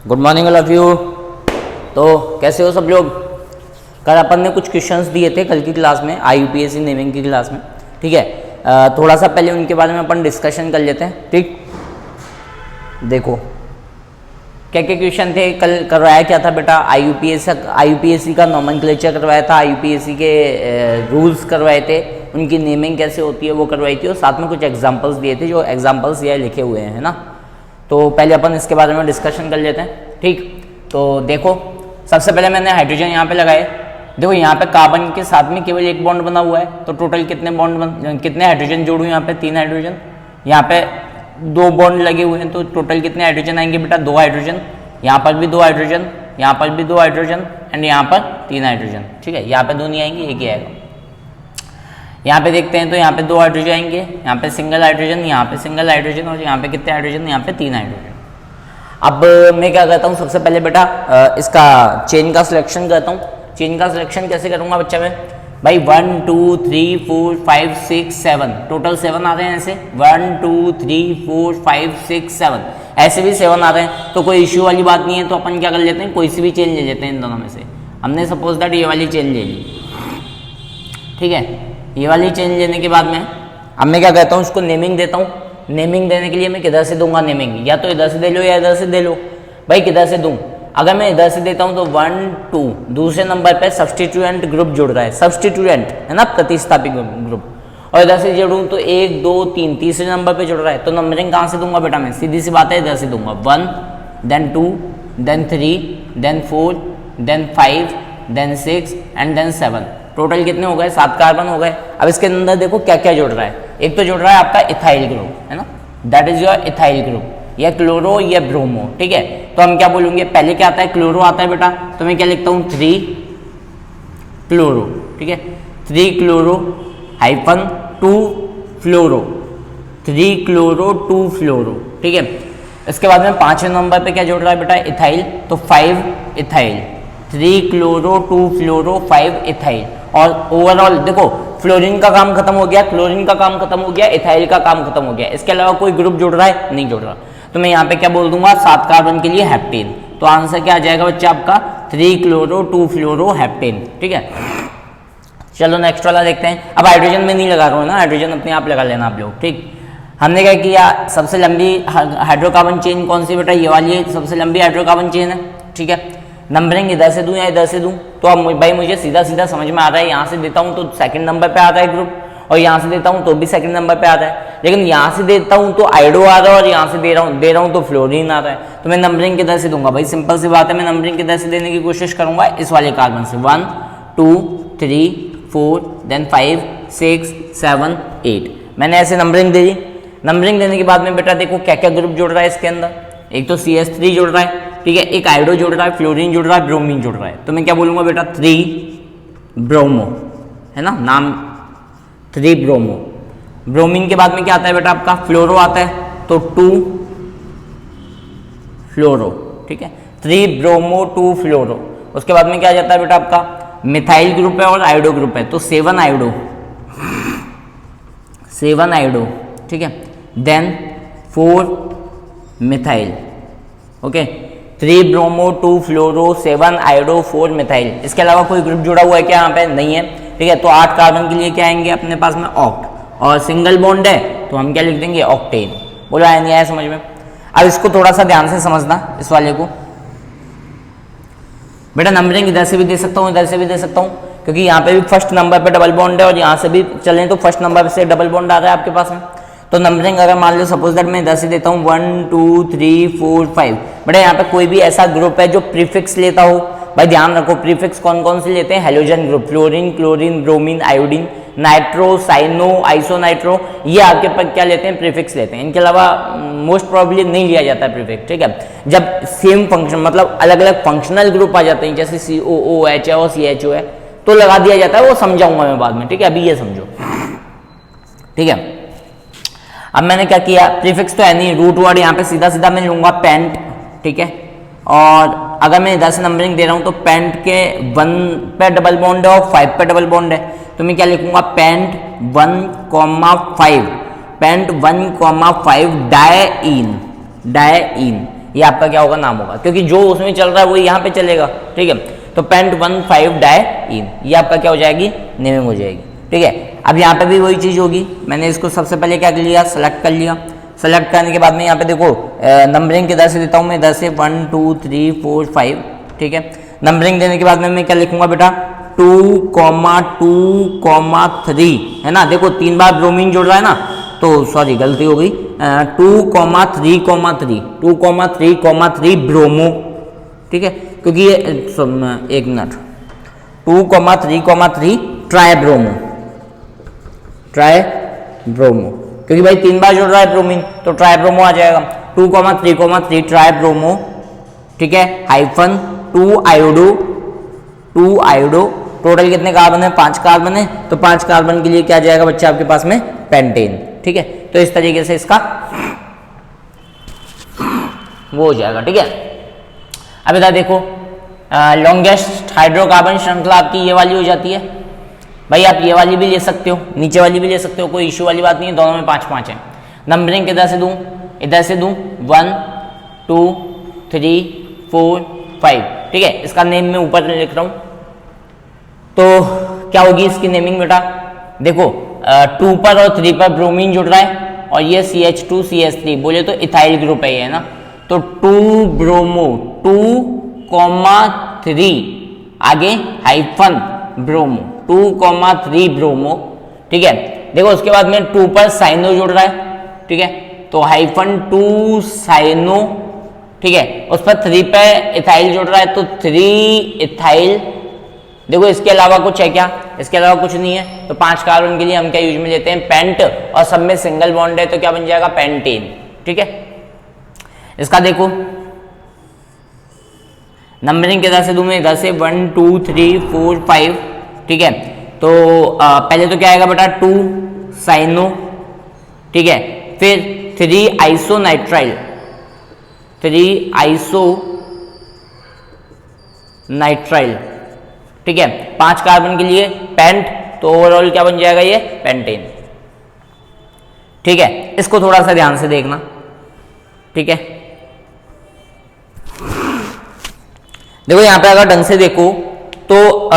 Good morning all of you. तो कैसे हो सब लोग। कल अपन ने कुछ क्वेश्चंस दिए थे कल की क्लास में, IUPAC नेमिंग की क्लास में, ठीक है। थोड़ा सा पहले उनके बारे में अपन डिस्कशन कर लेते हैं, ठीक। देखो क्या क्या क्वेश्चन थे कल। करवाया क्या था बेटा, IUPAC का नॉमेनक्लेचर करवाया था, IUPAC के रूल्स करवाए थे, उनकी नेमिंग कैसे होती है वो करवाई थी, और साथ में कुछ एग्जाम्पल्स दिए थे, जो एग्जाम्पल्स ये लिखे हुए हैं ना। तो पहले अपन इसके बारे में डिस्कशन कर लेते हैं, ठीक। तो देखो सबसे पहले मैंने हाइड्रोजन यहाँ पे लगाए। देखो यहाँ पे कार्बन के साथ में केवल एक बॉन्ड बना हुआ है, तो टोटल कितने हाइड्रोजन जोड़ूँ यहाँ पे, 3 हाइड्रोजन। यहाँ पे 2 बॉन्ड लगे हुए हैं, तो टोटल कितने हाइड्रोजन आएंगे बेटा, 2 हाइड्रोजन। यहाँ पर भी 2 हाइड्रोजन, यहाँ पर भी 2 हाइड्रोजन, एंड यहाँ पर 3 हाइड्रोजन, ठीक है। यहाँ पे 2 नहीं आएंगे, एक ही आएगा। यहाँ पे देखते हैं तो यहाँ पे 2 हाइड्रोजन आएंगे, यहाँ पे सिंगल हाइड्रोजन, यहाँ पे सिंगल हाइड्रोजन, और यहाँ पे कितने हाइड्रोजन, यहाँ पे 3 हाइड्रोजन। अब मैं क्या करता हूँ, सबसे पहले बेटा इसका चेन का सिलेक्शन करता हूँ। चेन का सिलेक्शन कैसे करूँगा बच्चा मैं, भाई 1 2 3 4 5 6 7, टोटल 7 आ रहे हैं ऐसे, 1 2 3 4 5 6 7, ऐसे भी 7 आ रहे हैं, तो कोई इश्यू वाली बात नहीं है। तो अपन क्या कर लेते हैं, कोई सी भी चेन ले लेते हैं इन दोनों में से। हमने सपोज दैट ये वाली चेन ले ली, ठीक है। ये वाली चेन लेने के बाद में अब मैं क्या कहता हूँ, उसको नेमिंग देता हूँ। नेमिंग देने के लिए मैं किधर से दूंगा नेमिंग, या तो इधर से दे लो या इधर से दे लो। भाई किधर से दूं, अगर मैं इधर से देता हूँ तो 1 2 दूसरे नंबर पे सब्स्टिट्यूएंट ग्रुप जुड़ रहा है, सब्स्टिट्यूएंट है ना, प्रतिस्थापी ग्रुप। और इधर से जोड़ूँ तो 1 2 3 तीसरे नंबर पे जुड़ रहा है, तो नंबरिंग कहाँ से दूंगा बेटा मैं, सीधी सी बात है, इधर से दूंगा। 1 then 2 then 3 then 4 then 5 then 6 and then 7। Total कितने हो गए, 7 कार्बन हो गए। अब इसके अंदर देखो क्या क्या जुड़ रहा है। एक तो जुड़ रहा है आपका इथाइल ग्रुप, है ना, that is your ethyl group, या क्लोरो या ब्रोमो, ठीक है। तो हम क्या बोलेंगे, पहले क्या आता है, क्लोरो आता है बेटा, तो मैं क्या लिखता हूँ, 3 क्लोरो, ठीक है। 3 क्लोरो हाइफन 2 फ्लोरो, 3 क्लोरो 2 फ्लोरो, ठीक है। इसके बाद में 5वें नंबर पे क्या जुड़ रहा है बेटा, इथाइल, तो 5 इथाइल, 3 क्लोरो 2 फ्लोरो 5 इथाइल। और ओवरऑल देखो फ्लोरीन का काम खत्म हो गया, क्लोरीन का काम खत्म हो गया, इथाइल का काम खत्म हो गया। इसके अलावा कोई ग्रुप जुड़ रहा है, नहीं जुड़ रहा, तो मैं यहाँ पे क्या बोल दूंगा, 7 कार्बन के लिए हेप्टेन। तो आंसर क्या आ जाएगा बच्चा आपका, 3 क्लोरो 2 फ्लोरो हेप्टेन, ठीक है। चलो नेक्स्ट वाला देखते हैं। अब हाइड्रोजन में नहीं लगा रहा हूँ ना, हाइड्रोजन अपने आप लगा लेना आप लोग, ठीक। हमने क्या किया, सबसे लंबी हाइड्रोकार्बन चेन कौन सी बेटा, ये वाली सबसे लंबी हाइड्रोकार्बन चेन है, ठीक है। नंबरिंग इधर से दूं या इधर से दूं, तो अब भाई मुझे सीधा सीधा समझ में आ रहा है, यहाँ से देता हूँ तो सेकंड नंबर पे आता है ग्रुप, और यहाँ से देता हूँ तो भी सेकंड नंबर पे आता है। लेकिन यहाँ से देता हूँ तो आइडो आ रहा है, और यहाँ से दे रहा हूँ तो फ्लोरीन आ रहा है। तो मैं नंबरिंग किधर से दूंगा, भाई सिंपल सी बात है, मैं नंबरिंग किधर से देने की कोशिश करूंगा, इस वाले कार्बन से। 1 2 3 4 then 5 6 7 8, मैंने ऐसे नंबरिंग दे दी। नंबरिंग देने के बाद में बेटा देखो क्या क्या ग्रुप जुड़ रहा है इसके अंदर। एक तो CH3 जुड़ रहा है, ठीक है, एक आइडो जुड़ रहा है, फ्लोरीन जुड़ रहा है, ब्रोमीन जुड़ रहा है। तो मैं क्या बोलूंगा बेटा, 3 ब्रोमो, है ना, नाम 3 ब्रोमो। ब्रोमीन के बाद में क्या आता है बेटा आपका, फ्लोरो आता है, तो 2 फ्लोरो, ठीक है, 3 ब्रोमो 2 फ्लोरो। उसके बाद में क्या आ जाता है बेटा आपका, मिथाइल ग्रुप है और आइडो ग्रुप है, तो 7 आइडो, ठीक है, देन 4 मिथाइल, ओके, 3 ब्रोमो 2 फ्लोरो 7 आइडो 4 मिथाइल। इसके अलावा कोई ग्रुप जुड़ा हुआ है क्या यहाँ पे, नहीं है, ठीक है। तो 8 कार्बन के लिए क्या आएंगे अपने पास में, ऑक्ट, और सिंगल बॉन्ड है तो हम क्या लिख देंगे, ऑक्टेन। बोला है नहीं आया समझ में। अब इसको थोड़ा सा ध्यान से समझना, इस वाले को बेटा। नंबरिंग इधर से भी दे सकता हूँ, इधर से भी दे सकता हूँ, क्योंकि यहाँ पे भी फर्स्ट नंबर पे डबल बॉन्ड है, और यहाँ से भी चलें तो फर्स्ट नंबर से डबल बॉन्ड आ रहा है आपके पास में। तो नंबरिंग अगर मान लो सपोज दैट मैं इधर से देता हूँ 1 2 3 4 5, बेटा यहाँ पे कोई भी ऐसा ग्रुप है जो प्रीफिक्स लेता हो, भाई ध्यान रखो प्रीफिक्स कौन कौन से लेते हैं, halogen group, fluorine chlorine bromine iodine nitro cyano isonitro, ये आपके पास क्या लेते हैं, प्रीफिक्स लेते हैं। इनके अलावा मोस्ट प्रोबेबली नहीं लिया जाता है प्रीफिक्स, ठीक है। जब सेम फंक्शन मतलब अलग अलग फंक्शनल ग्रुप आ जाते हैं, जैसे COOH है और CHO है, तो लगा दिया जाता है, वो समझाऊंगा मैं बाद में, ठीक है। अभी ये समझो, ठीक है। अब मैंने क्या किया, प्रीफिक्स तो है नहीं, रूट वर्ड यहाँ पे सीधा सीधा मैं लूंगा पेंट, ठीक है। और अगर मैं इधर से नंबरिंग दे रहा हूँ तो पेंट के 1 पे डबल बॉन्ड है और 5 पे डबल बॉन्ड है, तो मैं क्या लिखूंगा, पेंट 1,5, पेंट 1,5 डायईन, ये आपका क्या होगा, नाम होगा, क्योंकि जो उसमें चल रहा है वो यहाँ पे चलेगा। ठीक है, तो पेंट-1,5 डाइईन, ये आपका क्या हो जाएगी, नेमिंग हो जाएगी। ठीक है, अब यहाँ पे भी वही चीज़ होगी। मैंने इसको सबसे पहले क्या कर लिया, सेलेक्ट कर लिया। सेलेक्ट करने के बाद में यहाँ पे देखो नंबरिंग किधर से देता हूँ मैं, इधर से 1 2 3 4 5। ठीक है, नंबरिंग देने के बाद में मैं क्या लिखूंगा बेटा, 2,2,3 है ना। देखो 3 बार ब्रोमीन जुड़ रहा है ना, तो सॉरी गलती हो गई, 2,3,3 2,3,3 ब्रोमो। ठीक है, क्योंकि ये एक मिनट, 2,3,3 ट्राइब्रोमो, ट्राइब्रोमो, क्योंकि भाई 3 बार जुड़ रहा है ब्रोमीन तो ट्राइब्रोमो आ जाएगा। 2,3,3 ट्राइब्रोमो। ठीक है, हाइफन 2 आयोडो, टोटल कितने कार्बन है, 5 कार्बन है, तो 5 कार्बन के लिए क्या जाएगा बच्चा आपके पास में, पेंटेन। ठीक है, तो इस तरीके से इसका वो हो जाएगा। ठीक है, अब इधर देखो लॉन्गेस्ट हाइड्रोकार्बन श्रृंखला आपकी ये वाली हो जाती है। भाई आप ये वाली भी ले सकते हो, नीचे वाली भी ले सकते हो, कोई इश्यू वाली बात नहीं है, दोनों में 5-5 है। नंबरिंग किधर से दूं, इधर से दूं, 1 2 3 4 5। ठीक है, इसका नेम मैं ऊपर लिख रहा हूं, तो क्या होगी इसकी नेमिंग बेटा, देखो 2 पर और 3 पर ब्रोमीन जुड़ रहा है और ये CH2 CH3 बोले तो इथाइल ग्रुप है ये ना, तो 2 ब्रोमो 2,3 आगे हाइफन ब्रोमो 2,3 ब्रोमो। ठीक है, देखो उसके बाद में 2 पर साइनो जुड़ रहा है। ठीक है, तो हाइफन 2 साइनो। ठीक है, उस पर 3 पे इथाइल जुड़ रहा है तो 3 इथाइल। देखो इसके अलावा कुछ है क्या, इसके अलावा कुछ नहीं है, तो 5 कार्बन के लिए हम क्या यूज में लेते हैं, पेंट, और सब में सिंगल बॉन्ड है तो क्या बन जाएगा, पेंटेन। ठीक है, इसका देखो नंबरिंग किधर से दूं मैं, इधर से 1 2 3 4 5। ठीक है, तो पहले तो क्या आएगा बेटा, 2 साइनो। ठीक है, फिर 3 आइसोनाइट्राइल, 3 आइसोनाइट्राइल। ठीक है, 5 कार्बन के लिए पेंट, तो ओवरऑल क्या बन जाएगा ये, पेंटेन। ठीक है, इसको थोड़ा सा ध्यान से देखना। ठीक है, देखो यहां पे अगर ढंग से देखो तो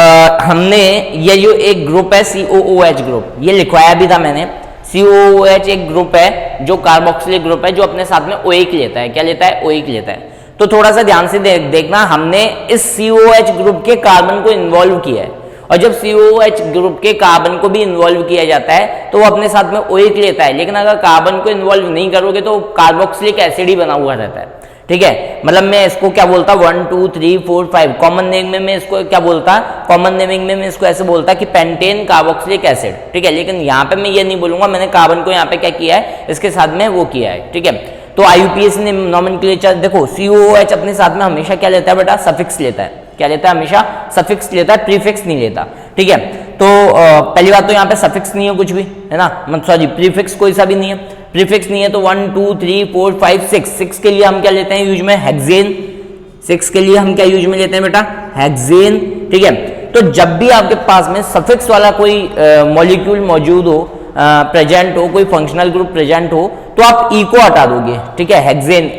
हमने ये जो एक ग्रुप है COOH ग्रुप, ये लिखवाया भी था मैंने। COOH एक ग्रुप है जो कार्बोक्सिलिक ग्रुप है, जो अपने साथ में OH लेता है। क्या लेता है, OH लेता है। तो थोड़ा सा ध्यान से देखना, हमने इस COOH ग्रुप के कार्बन को इन्वॉल्व किया है, और जब COOH ग्रुप के कार्बन को भी इन्वॉल्व किया जाता है तो वो अपने साथ में OH लेता है, लेकिन अगर कार्बन को इन्वॉल्व नहीं करोगे तो कार्बोक्सिलिक एसिड ही बना हुआ रहता है। ठीक है, मतलब मैं इसको क्या बोलता, 1 2 3 4 5 कॉमन नेम में मैं इसको क्या बोलता, कॉमन नेमिंग में मैं इसको ऐसे बोलता कि पेंटेन कार्बोक्सिलिक एसिड। ठीक है, लेकिन यहाँ पे मैं ये नहीं बोलूंगा, मैंने कार्बन को यहाँ पे क्या किया है, इसके साथ में वो किया है। ठीक है, तो IUPAC ने नॉमेनक्लेचर देखो, COOH अपने साथ में हमेशा क्या लेता है बेटा, सफिक्स लेता है। क्या लेता है, हमेशा सफिक्स लेता है, प्रीफिक्स नहीं लेता। ठीक है, तो पहली बात तो यहाँ पे सफिक्स नहीं है कुछ भी, है ना, मतलब सॉरी प्रीफिक्स कोई सा भी नहीं है, प्रीफिक्स नहीं है, तो 1 2 3 4 5 6 के लिए हम क्या लेते हैं यूज में, हेक्सेन। 6 के लिए हम क्या यूज में लेते हैं बेटा, हेक्सेन। ठीक है, तो जब भी आपके पास में सफिक्स वाला कोई मॉलिक्यूल मौजूद हो, प्रेजेंट हो, कोई फंक्शनल ग्रुप प्रेजेंट हो, तो आप ई को हटा दोगे। ठीक है, हेक्सेन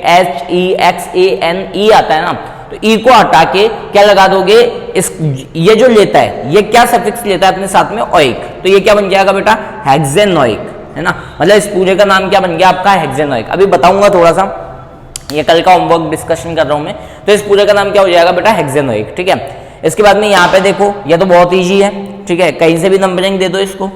HEXANE आता है ना, तो ई को हटा के क्या लगा दोगे, इस ये जो लेता है ये क्या सफिक्स लेता है अपने साथ में, ओइक, तो ये क्या बन जाएगा बेटा, हेक्सेनोइक, है ना। मतलब इस पूरे का नाम क्या बन गया आपका, हेक्सेनोइक। अभी बताऊंगा थोड़ा सा, ये कल का होमवर्क डिस्कशन कर रहा हूं मैं, तो इस पूरे का नाम क्या हो जाएगा बेटा, हेक्सेनोइक। ठीक है, इसके बाद में यहाँ पे देखो, ये तो बहुत ईजी है। ठीक है, कहीं से भी नंबरिंग दे दो इसको,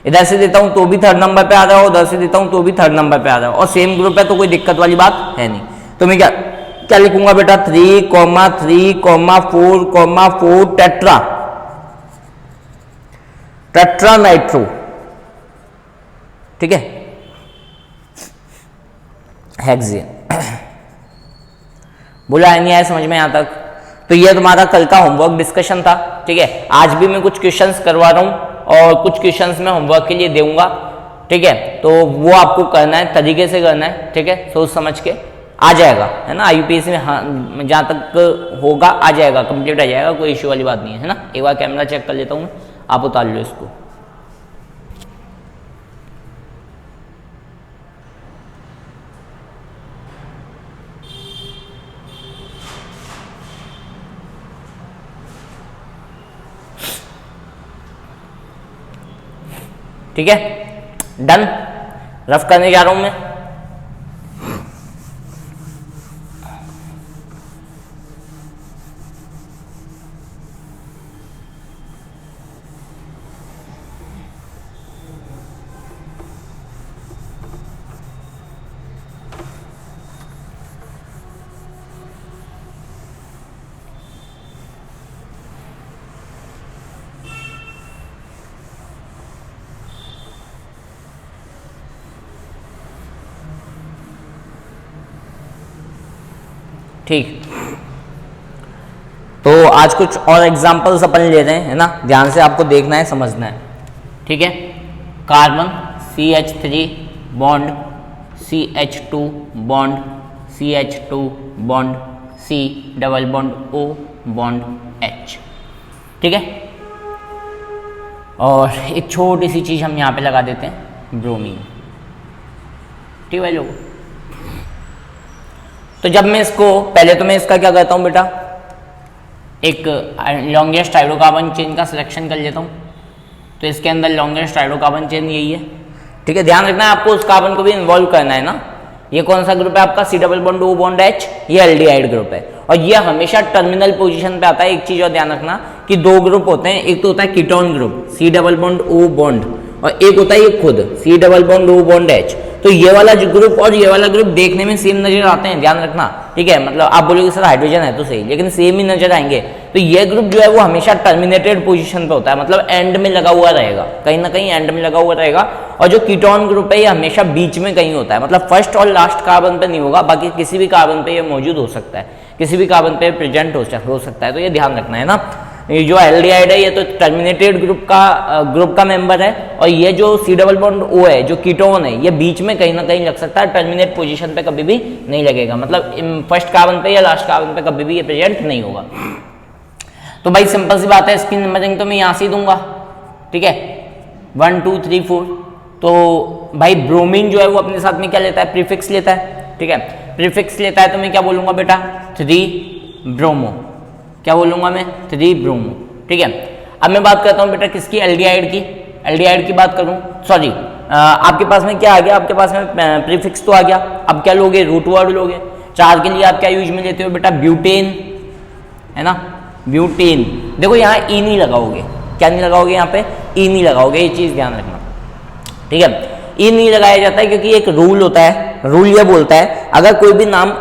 इधर से देता हूं तो भी 3rd नंबर पे आ रहा है, उधर से देता हूं तो भी 3rd नंबर पे आ रहा है, और सेम ग्रुप है तो कोई दिक्कत वाली बात है नहीं। तो मैं क्या लिखूंगा बेटा, 3, 3, 4, 4 टेट्रा नाइट्रो। ठीक है, हेक्सेन। बोला नहीं आया समझ में यहां तक, तो ये तुम्हारा कल का होमवर्क डिस्कशन था। ठीक है, आज भी मैं कुछ क्वेश्चंस करवा रहा हूं और कुछ क्वेश्चंस मैं होमवर्क के लिए दूंगा। ठीक है, तो वो आपको करना है, तरीके से करना है। ठीक है, सोच समझ के आ जाएगा, है ना। IUPAC में हाँ जहाँ तक होगा आ जाएगा, कंप्लीट आ जाएगा, कोई इश्यू वाली बात नहीं है ना। एक बार कैमरा चेक कर लेता हूँ, आप उतार लो इसको। ठीक है, डन। रफ करने जा रहा हूं मैं। ठीक, तो आज कुछ और एग्जांपल्स अपन ले रहे हैं, है ना, ध्यान से आपको देखना है, समझना है। ठीक है, carbon CH3 bond CH2 bond CH2 bond C double bond O bond H। ठीक है, और एक छोटी सी चीज हम यहाँ पे लगा देते हैं, ब्रोमीन। ठीक है लोगों, तो जब मैं इसको, पहले तो मैं इसका क्या करता हूँ बेटा, एक लॉन्गेस्ट हाइड्रोकार्बन चेन का सिलेक्शन कर लेता हूँ। तो इसके अंदर लॉन्गेस्ट हाइड्रोकार्बन चेन यही है। ठीक है, ध्यान रखना है आपको उस कार्बन को भी इन्वॉल्व करना है ना। ये कौन सा ग्रुप है आपका, C double bond O bond H, ये एल्डिहाइड ग्रुप है और ये हमेशा टर्मिनल पोजीशन पे आता है। एक चीज और ध्यान रखना कि दो ग्रुप होते हैं, एक तो होता है ketone group C double bond O bond और एक होता है ये खुद C double bond O bond H। तो ये वाला जो ग्रुप और ये वाला ग्रुप देखने में सेम नजर आते हैं, ध्यान रखना। ठीक है, मतलब आप बोलोगे सर हाइड्रोजन है तो सही, लेकिन सेम ही नजर आएंगे। तो ये ग्रुप जो है वो हमेशा टर्मिनेटेड पोजीशन पे होता है, मतलब एंड में लगा हुआ रहेगा, कहीं ना कहीं एंड में लगा हुआ रहेगा। और जो कीटोन ग्रुप है ये हमेशा बीच में कहीं होता है, मतलब फर्स्ट और लास्ट कार्बन पे नहीं होगा, बाकी किसी भी कार्बन पे ये मौजूद हो सकता है, किसी भी कार्बन पे प्रेजेंट हो सकता है। तो ये ध्यान रखना है ना। ये जो एल्डिहाइड है ये तो टर्मिनेटेड ग्रुप का मेंबर है और ये जो C डबल बॉन्ड O है जो कीटोन है ये बीच में कहीं ना कहीं लग सकता है, टर्मिनेट पोजीशन पे कभी भी नहीं लगेगा, मतलब फर्स्ट कार्बन पे या लास्ट कार्बन पे कभी भी ये प्रेजेंट नहीं होगा। तो भाई सिंपल सी बात है, इसकी नंबरिंग तो मैं यहाँ से दूंगा। ठीक है, 1 2 3 4। तो भाई ब्रोमीन जो है वो अपने साथ में क्या लेता है, प्रीफिक्स लेता है। ठीक है, प्रीफिक्स लेता है तो मैं क्या बोलूंगा बेटा, 3 ब्रोमो। क्या बोलूंगा मैं, 3 ब्रोमो। ठीक है, अब मैं बात करता हूँ बेटा किसकी, एल्डिहाइड की। एल्डिहाइड की बात करूँ, सॉरी आपके पास में क्या आ गया, आपके पास में प्रीफिक्स तो आ गया। अब क्या लोगे, रूट वर्ड लोगे। 4 के लिए आप क्या यूज में लेते हो बेटा, ब्यूटेन, है ना, ब्यूटेन। देखो यहाँ ई नहीं लगाओगे, क्या नहीं लगाओगे, यहाँ पे ई नहीं लगाओगे, ये चीज ध्यान रखना। ठीक है, ई नहीं लगाया जाता है क्योंकि एक रूल होता है, रूल ये बोलता है अगर कोई भी नाम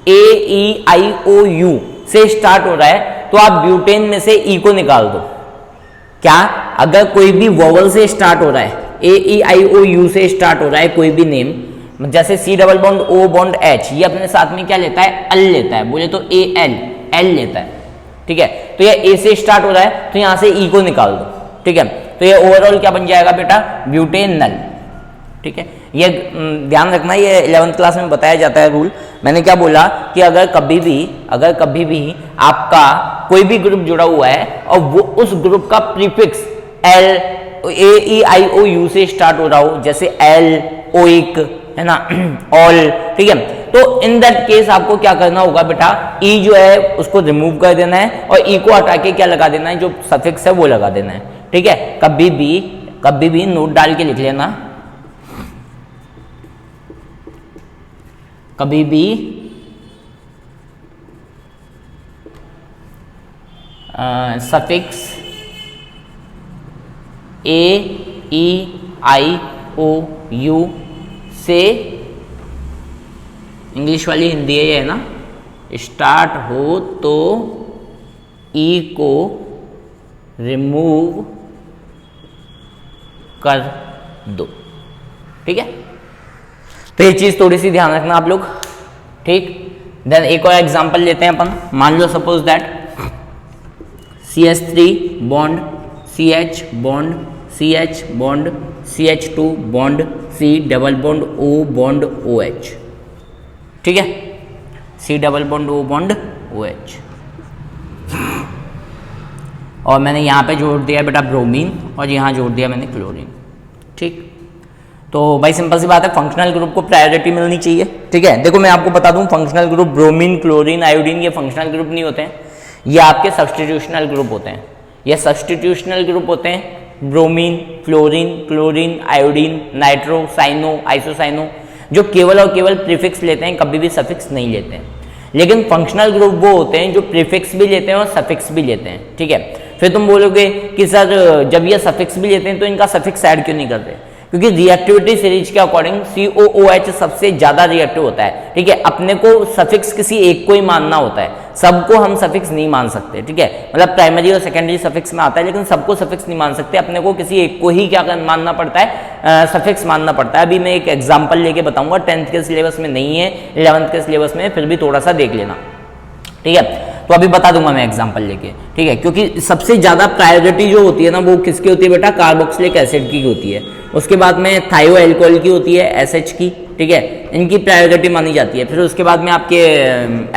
AEIOU से स्टार्ट हो रहा है तो आप ब्यूटेन में से ई को निकाल दो। क्या, अगर कोई भी वोवल से स्टार्ट हो रहा है, AEIOU से स्टार्ट हो रहा है कोई भी नेम, जैसे C double bond O bond H, ये अपने साथ में क्या लेता है, अल लेता है, बोले तो एल लेता है। ठीक है, तो ये A से स्टार्ट हो रहा है तो यहां से ई को निकाल दो। ठीक है, तो ये ओवरऑल क्या बन जाएगा बेटा, ब्यूटेनल। ठीक है, ये ध्यान रखना, ये 11th क्लास में बताया जाता है रूल। मैंने क्या बोला कि अगर कभी भी आपका कोई भी ग्रुप जुड़ा हुआ है और वो उस ग्रुप का प्रीफिक्स AEIOU से स्टार्ट हो रहा हो, जैसे एल, ओइक, है ना, ऑल। ठीक है, तो इन दैट केस आपको क्या करना होगा बेटा, ई जो है उसको रिमूव कर देना है और ई को हटा के क्या लगा देना है, जो सफिक्स है वो लगा देना है। ठीक है, कभी भी नोट डाल के लिख लेना, कभी भी सफिक्स AEIOU से, इंग्लिश वाली हिंदी है ये, है ना, स्टार्ट हो तो ई को रिमूव कर दो। ठीक है, तो ये चीज थोड़ी सी ध्यान रखना आप लोग। ठीक, देन एक और एग्जांपल लेते हैं अपन। मान लो suppose that CH3 bond CH bond CH bond CH2 bond C double bond O bond OH। ठीक है, C double bond O bond OH, और मैंने यहाँ पे जोड़ दिया बेटा ब्रोमीन और यहाँ जोड़ दिया मैंने क्लोरीन। ठीक, तो भाई सिंपल सी बात है, फंक्शनल ग्रुप को प्रायोरिटी मिलनी चाहिए। ठीक है, देखो मैं आपको बता दूं, functional group bromine, chlorine, iodine ये फंक्शनल ग्रुप नहीं होते हैं, ये आपके सब्स्टिट्यूशनल ग्रुप होते हैं। ये सब्स्टिट्यूशनल ग्रुप होते हैं bromine, fluorine, chlorine, iodine, nitro, cyano, isocyano, जो केवल और केवल प्रीफिक्स लेते हैं, कभी भी सफिक्स नहीं लेते हैं। लेकिन फंक्शनल ग्रुप वो होते हैं जो प्रीफिक्स भी लेते हैं और सफिक्स भी लेते हैं, ठीक है। फिर तुम बोलोगे कि सर जब ये सफिक्स भी लेते हैं तो इनका सफिक्स ऐड क्यों नहीं करते? क्योंकि रिएक्टिविटी सीरीज के अकॉर्डिंग COOH सबसे ज्यादा रिएक्टिव होता है, ठीक है। अपने को सफिक्स किसी एक को ही मानना होता है, सबको हम सफिक्स नहीं मान सकते, ठीक है। मतलब प्राइमरी और सेकेंडरी सफिक्स में आता है, लेकिन सबको सफिक्स नहीं मान सकते, अपने को किसी एक को ही क्या मानना पड़ता है, सफिक्स मानना पड़ता है। अभी मैं एक एग्जाम्पल लेके बताऊंगा, 10th के सिलेबस में नहीं है, 11th के सिलेबस में, फिर भी थोड़ा सा देख लेना, ठीक है। तो अभी बता दूंगा मैं एग्जांपल लेके, ठीक है। क्योंकि सबसे ज्यादा प्रायोरिटी जो होती है ना वो किसकी होती है बेटा? कार्बोक्सिलिक एसिड की होती है। उसके बाद में थायो एल्कोहल की होती है, SH की, ठीक है। इनकी प्रायोरिटी मानी जाती है। फिर उसके बाद में आपके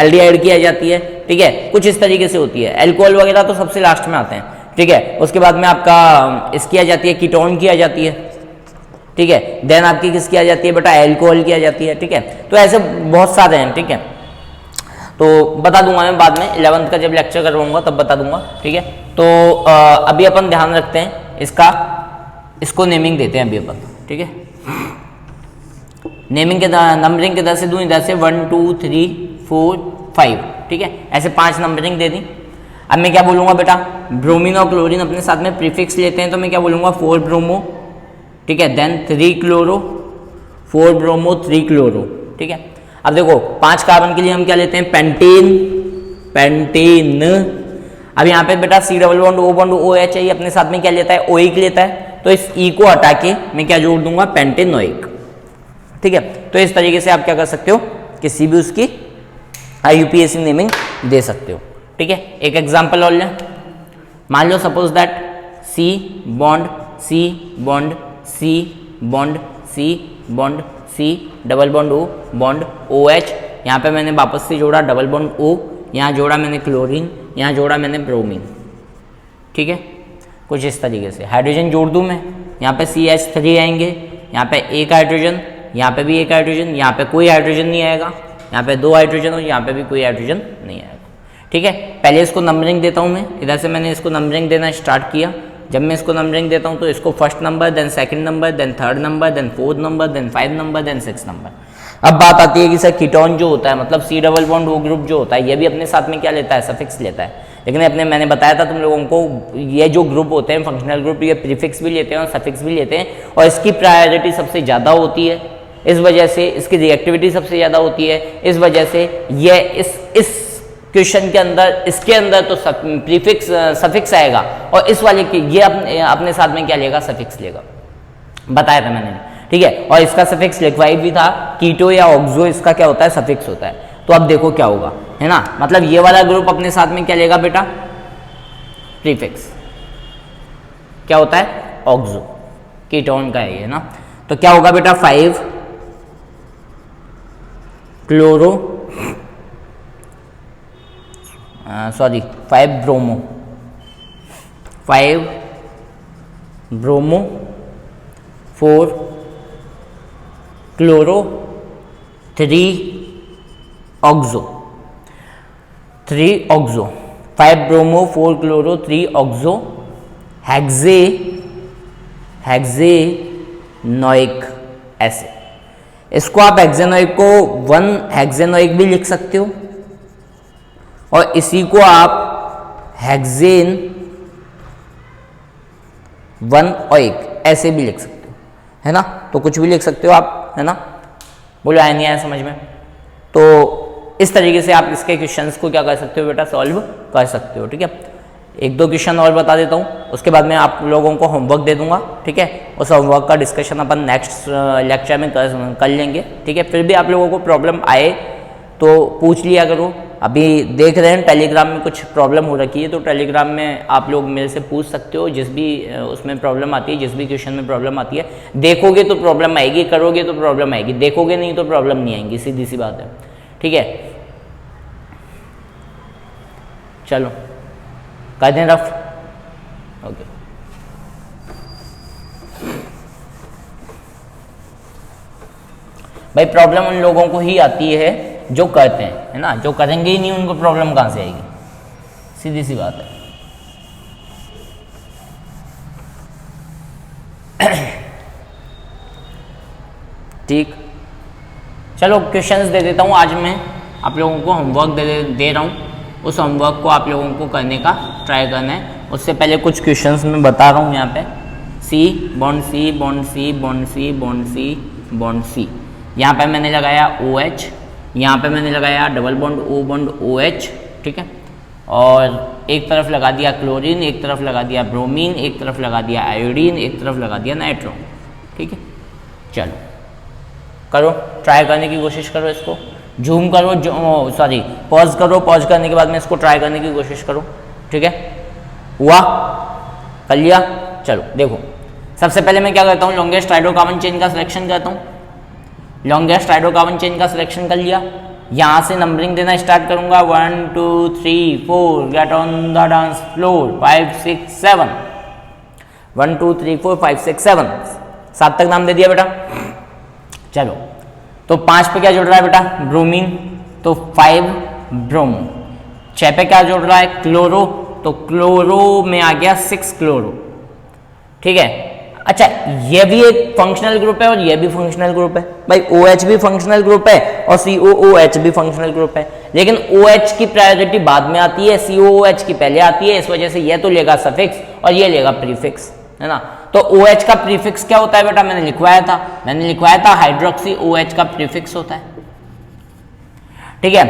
एल्डिहाइड की आ जाती है, ठीक है। कुछ इस तरीके से होती है। एल्कोहल वगैरह तो सबसे लास्ट में आते हैं, ठीक है। उसके बाद में आपका इसकी आ जाती है, कीटोन की आ जाती है, ठीक है। देन आपकी किसकी आ जाती है बेटा? एल्कोहल की आ जाती है, ठीक है। तो ऐसे बहुत सारे हैं, ठीक है। तो बता दूंगा मैं बाद में, 11th का जब लेक्चर करवाऊंगा तब बता दूंगा, ठीक है। तो अभी अपन ध्यान रखते हैं इसको नेमिंग देते हैं अभी अपन, ठीक है। नेमिंग के नंबरिंग के इधर से दूं, इधर से 1 2 3 4 5, ठीक है। ऐसे 5 नंबरिंग दे दी। अब मैं क्या बोलूंगा बेटा? ब्रोमीन और क्लोरीन अपने साथ में प्रीफिक्स लेते हैं, तो मैं क्या बोलूंगा? 4 ब्रोमो, ठीक है। देन 3 क्लोरो, 4 ब्रोमो 3 क्लोरो, ठीक है। अब देखो 5 कार्बन के लिए हम क्या लेते हैं? पेंटेन। अब यहाँ पे बेटा C double bond O bond OH है, अपने साथ में क्या लेता है? ओइक लेता है। तो इस E को हटा के मैं क्या जोड़ दूंगा? पेंटेनोइक, ठीक है। तो इस तरीके से आप क्या कर सकते हो? किसी भी उसकी IUPAC नेमिंग दे सकते हो, ठीक है। एक एग्जाम्पल और लें। मान लो suppose that C bond C bond C bond C bond C double bond O bond OH, यहाँ पे मैंने वापस से जोड़ा डबल बॉन्ड O, यहाँ जोड़ा मैंने क्लोरीन, यहाँ जोड़ा मैंने ब्रोमीन, ठीक है। कुछ इस तरीके से हाइड्रोजन जोड़ दूँ मैं, यहाँ पे CH3 आएंगे, यहाँ पे एक हाइड्रोजन, यहाँ पे भी एक हाइड्रोजन, यहाँ पे कोई हाइड्रोजन नहीं आएगा, यहाँ पे 2 हाइड्रोजन और यहाँ पे भी कोई हाइड्रोजन नहीं आएगा, ठीक है। पहले इसको नंबरिंग देता हूँ मैं, इधर से मैंने इसको नंबरिंग देना स्टार्ट किया। जब मैं इसको नंबरिंग देता हूँ तो इसको first number, then second number, then third number, then fourth number, then 5 number, then 6 number. अब बात आती है कि सर कीटोन जो होता है, मतलब C double bond O group जो होता है, ये भी अपने साथ में क्या लेता है? सफिक्स लेता है। लेकिन मैंने बताया था तुम लोगों को, ये जो ग्रुप होते हैं फंक्शनल ग्रुप, ये प्रीफिक्स भी लेते हैं और सफिक्स भी लेते हैं, और इसकी प्रायोरिटी सबसे ज़्यादा होती है। इस वजह से इसकी रिएक्टिविटी सबसे ज़्यादा होती है। इस वजह से ये इस क्वेश्चन के अंदर, इसके अंदर तो प्रीफिक्स सफिक्स आएगा, और इस वाले के ये अपने साथ में क्या लेगा? सफिक्स लेगा, बताया था मैंने, ठीक है। और इसका सफिक्स लिखवाई भी था, कीटो या ऑक्सो इसका क्या होता है? सफिक्स होता है। तो अब देखो क्या होगा, है ना। मतलब ये वाला ग्रुप अपने साथ में क्या लेगा बेटा? प्रीफिक्स। क्या होता है? ऑक्सो, कीटोन का है ये ना। तो क्या होगा बेटा? 5 chloro 5 bromo, 5 bromo 4 chloro 3 oxo, 3 oxo, 5 bromo 4 chloro 3 oxo hexanoic acid. इसको आप हेक्सेनोइक को 1 हेक्सेनोइक भी लिख सकते हो, और इसी को आप हेक्सेन 1 ओइक ऐसे भी लिख सकते हो, है ना। तो कुछ भी लिख सकते हो आप, है ना। बोलो आया नहीं आया समझ में? तो इस तरीके से आप इसके क्वेश्चंस को क्या कर सकते हो बेटा? सॉल्व कर सकते हो, ठीक है। 1-2 क्वेश्चन और बता देता हूँ, उसके बाद मैं आप लोगों को होमवर्क दे दूंगा, ठीक है। उस होमवर्क का डिस्कशन अपन नेक्स्ट लेक्चर में कर लेंगे, ठीक है। फिर भी आप लोगों को प्रॉब्लम आए तो पूछ लिया करो। अभी देख रहे हैं टेलीग्राम में कुछ प्रॉब्लम हो रखी है, तो टेलीग्राम में आप लोग मेरे से पूछ सकते हो, जिस भी उसमें प्रॉब्लम आती है, जिस भी क्वेश्चन में प्रॉब्लम आती है। देखोगे तो प्रॉब्लम आएगी, करोगे तो प्रॉब्लम आएगी, देखोगे नहीं तो प्रॉब्लम नहीं आएगी, सीधी सी बात है, ठीक है। चलो कर दें रफ, ओके। भाई प्रॉब्लम उन लोगों को ही आती है जो करते हैं, है ना। जो करेंगे ही नहीं उनको प्रॉब्लम कहाँ से आएगी? सीधी सी बात है। ठीक। चलो क्वेश्चंस दे देता हूँ। आज मैं आप लोगों को होमवर्क दे रहा हूँ, उस होमवर्क को आप लोगों को करने का ट्राई करना है। उससे पहले कुछ क्वेश्चंस मैं बता रहा हूँ यहाँ पे। C bond C bond C bond C bond C bond C, यहाँ पे मैंने लगाया OH, यहाँ पे मैंने लगाया double bond O bond OH, ठीक है। और एक तरफ लगा दिया क्लोरीन, एक तरफ लगा दिया ब्रोमीन, एक तरफ लगा दिया आयोडीन, एक तरफ लगा दिया नाइट्रो, ठीक है। चलो करो, ट्राई करने की कोशिश करो, इसको जूम करो, सॉरी पॉज करो, पॉज करने के बाद में इसको ट्राई करने की कोशिश करो, ठीक है। हुआ, कर लिया। चलो देखो, सबसे पहले मैं क्या करता हूँ, लॉन्गेस्ट हाइड्रोकार्बन चेन का सिलेक्शन करता हूँ। लॉन्गेस्ट हाइड्रोकार्बन चेन का सिलेक्शन कर लिया, यहाँ से नंबरिंग देना स्टार्ट करूंगा। 1 2 3 4, get on the dance floor, 5 6 7, 1 2 3 4 5 6 7, 7 तक नाम दे दिया बेटा। चलो तो 5 पे क्या जुड़ रहा है बेटा, ब्रोमीन, तो 5 ब्रोमो। 6 पे क्या जुड़ रहा है, क्लोरो, तो क्लोरो में आ गया 6 क्लोरो, ठीक है। अच्छा, ये भी एक फंक्शनल ग्रुप है और ये भी फंक्शनल ग्रुप है भाई। OH भी फंक्शनल ग्रुप है और COOH भी फंक्शनल ग्रुप है, लेकिन OH की प्रायोरिटी बाद में आती है, COOH की पहले आती है। इस वजह से ये तो लेगा सफिक्स और ये लेगा प्रीफिक्स, है ना। तो OH का प्रीफिक्स क्या होता है बेटा, मैंने लिखवाया था हाइड्रोक्सी OH का प्रीफिक्स होता है, ठीक है।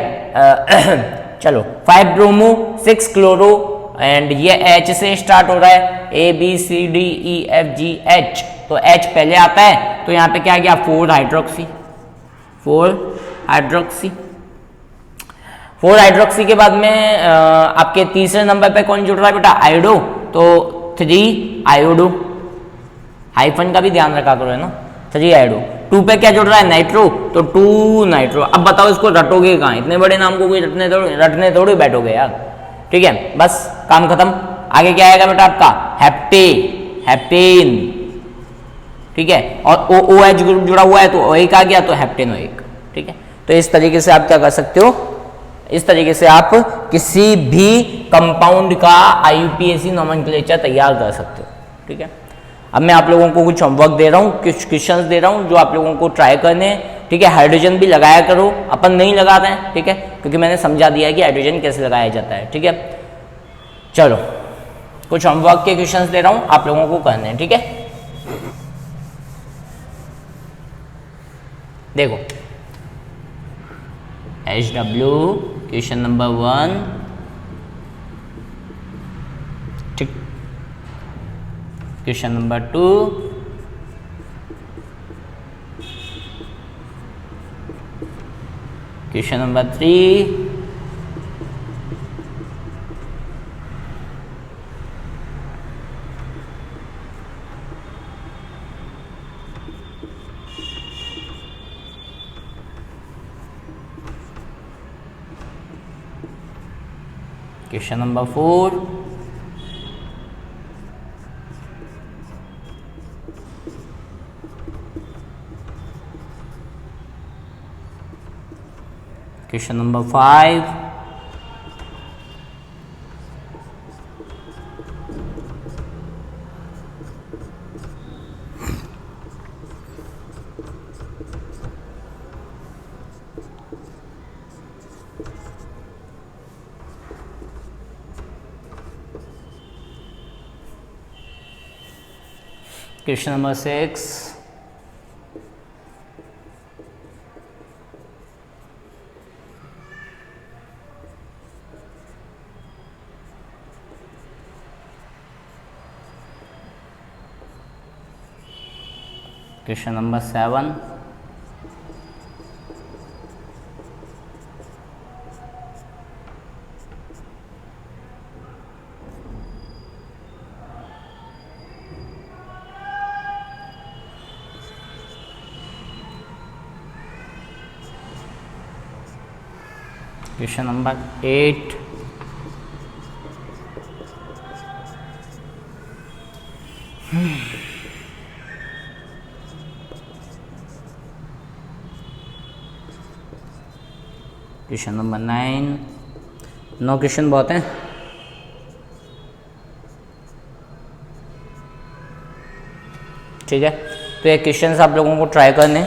चलो 5 ब्रोमो 6 क्लोरो, एंड ये H से स्टार्ट हो रहा है, ABCDEFGH, तो H पहले आता है, तो यहाँ पे क्या आ गया 4 हाइड्रोक्सी। 4 हाइड्रोक्सी के बाद में आपके तीसरे नंबर पे कौन जुड़ रहा है बेटा, आयोडो, तो 3 आयोडो, हाइफन का भी ध्यान रखा करो, है ना, 3 आयोडो। 2 पे क्या जुड़ रहा है, नाइट्रो, तो 2 नाइट्रो। अब बताओ इसको रटोगे कहाँ, इतने बड़े नाम को कोई रटने थोड़ी बैठोगे यार, ठीक है। बस काम खत्म। आगे क्या आएगा बेटा आपका, हेप्टेन, ठीक है। और OH ग्रुप जुड़ा हुआ है तो OH आ गया, तो हेप्टेनोइक, ठीक है। तो इस तरीके से आप क्या कर सकते हो, इस तरीके से आप किसी भी कंपाउंड का IUPAC नोमेनक्लेचर तैयार कर सकते हो, ठीक है। अब मैं आप लोगों को कुछ होमवर्क दे रहा हूँ, कुछ क्वेश्चंस दे रहा हूँ जो आप लोगों को ट्राई करने हैं, ठीक है। हाइड्रोजन भी लगाया करो, अपन नहीं लगाते हैं, ठीक है, क्योंकि मैंने समझा दिया है कि हाइड्रोजन कैसे लगाया जाता है, ठीक है। चलो कुछ होमवर्क के क्वेश्चंस दे रहा हूँ, आप लोगों को करने हैं, ठीक है। देखो HW क्वेश्चन नंबर 1, ठीक। Question number 2, question number 3, question number 4, question number 5, question number 6, question number 7, question number 8, question number 9। 9 question बहुत हैं, ठीक है। तो ये क्वेश्चन आप लोगों को ट्राई करने,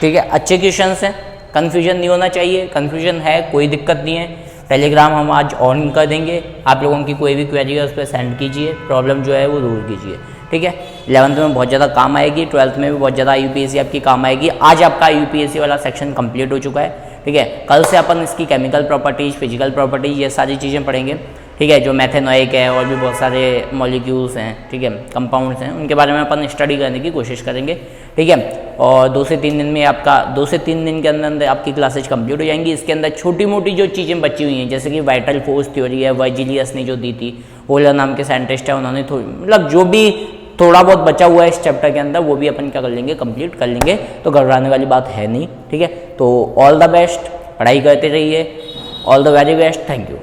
ठीक है, अच्छे क्वेश्चंस हैं, कन्फ्यूजन नहीं होना चाहिए, कन्फ्यूजन है कोई दिक्कत नहीं है, टेलीग्राम हम आज ऑन कर देंगे, आप लोगों की कोई भी क्वेरी है उस पर सेंड कीजिए, प्रॉब्लम जो है वो दूर कीजिए, ठीक है। 11th में बहुत ज़्यादा काम आएगी, 12th में भी बहुत ज़्यादा यूपीएससी आपकी काम आएगी। आज आपका यूपीएससी वाला सेक्शन कंप्लीट हो चुका है, ठीक है। कल से अपन इसकी केमिकल प्रॉपर्टीज़, फिजिकल प्रॉपर्टीज़, ये सारी चीज़ें पढ़ेंगे, ठीक है। जो मैथेनोइक है और भी बहुत सारे मॉलिक्यूल्स हैं, ठीक है, कंपाउंड्स हैं, उनके बारे में अपन स्टडी करने की कोशिश करेंगे, ठीक है। और 2 से 3 दिन में आपका 2 से 3 दिन के अंदर अंदर आपकी क्लासेज कंप्लीट हो जाएंगी। इसके अंदर छोटी मोटी जो चीज़ें बची हुई हैं, जैसे कि वाइटल फोर्स थ्योरी है, वर्जिलियस ने जो दी थी, होलर नाम के साइंटिस्ट है, उन्होंने मतलब जो भी थोड़ा बहुत बचा हुआ है इस चैप्टर के अंदर, वो भी अपन क्या कर लेंगे, कंप्लीट कर लेंगे, तो घबराने वाली बात है नहीं, ठीक है। तो ऑल द बेस्ट, पढ़ाई करते रहिए, all the very best, thank you.